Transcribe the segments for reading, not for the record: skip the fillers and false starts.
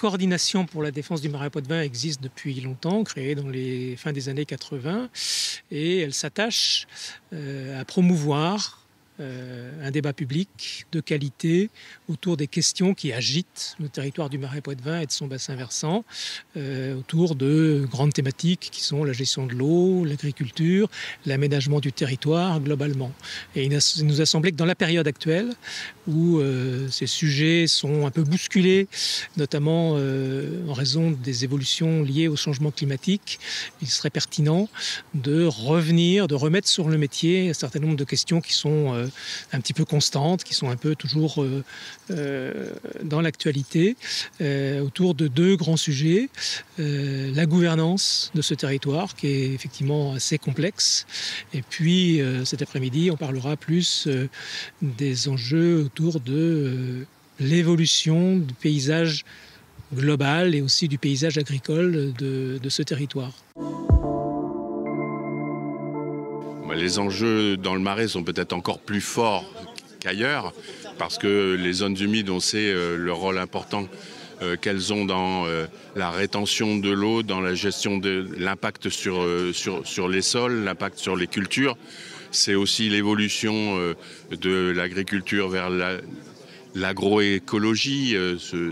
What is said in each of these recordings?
coordination pour la défense du Marais Poitevin existe depuis longtemps, créée dans les fins des années 80, et elle s'attache à promouvoir un débat public de qualité autour des questions qui agitent le territoire du Marais Poitevin et de son bassin versant, autour de grandes thématiques qui sont la gestion de l'eau, l'agriculture, l'aménagement du territoire globalement. Et il nous a semblé que dans la période actuelle, où ces sujets sont un peu bousculés, notamment en raison des évolutions liées au changement climatique, il serait pertinent de revenir, de remettre sur le métier un certain nombre de questions qui sont un petit peu constantes, qui sont un peu toujours dans l'actualité, autour de deux grands sujets. La gouvernance de ce territoire, qui est effectivement assez complexe. Et puis, cet après-midi, on parlera plus des enjeux autour de l'évolution du paysage global et aussi du paysage agricole de ce territoire. Les enjeux dans le Marais sont peut-être encore plus forts qu'ailleurs, parce que les zones humides, on sait le rôle important qu'elles ont dans la rétention de l'eau, dans la gestion de l'impact sur les sols, l'impact sur les cultures. C'est aussi l'évolution de l'agriculture vers l'agroécologie.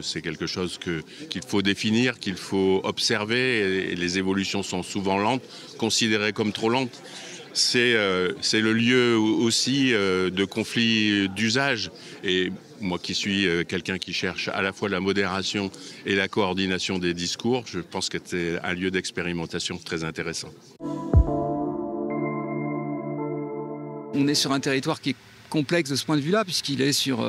C'est quelque chose qu'il faut définir, qu'il faut observer. Et les évolutions sont souvent lentes, considérées comme trop lentes. C'est le lieu aussi de conflits d'usage. Et moi qui suis quelqu'un qui cherche à la fois la modération et la coordination des discours, je pense que c'est un lieu d'expérimentation très intéressant. On est sur un territoire qui est complexe de ce point de vue-là, puisqu'il est sur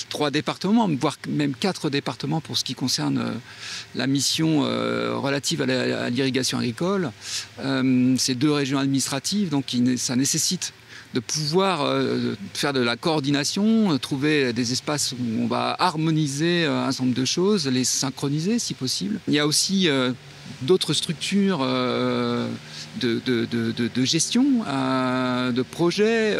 3 départements, voire même 4 départements pour ce qui concerne la mission relative à l'irrigation agricole. C'est 2 régions administratives, donc ça nécessite de pouvoir faire de la coordination, trouver des espaces où on va harmoniser un certain nombre de choses, les synchroniser si possible. Il y a aussi d'autres structures de gestion, de projets.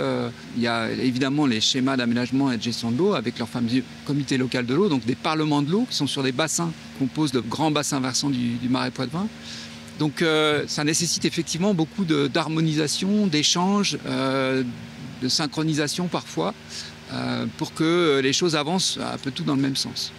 Il y a évidemment les schémas d'aménagement et de gestion de l'eau avec leur fameux comité local de l'eau, donc des parlements de l'eau qui sont sur des bassins, composent de grands bassins versants du Marais Poitevin. Donc ça nécessite effectivement beaucoup d'harmonisation, d'échanges, de synchronisation parfois, pour que les choses avancent un peu tout dans le même sens.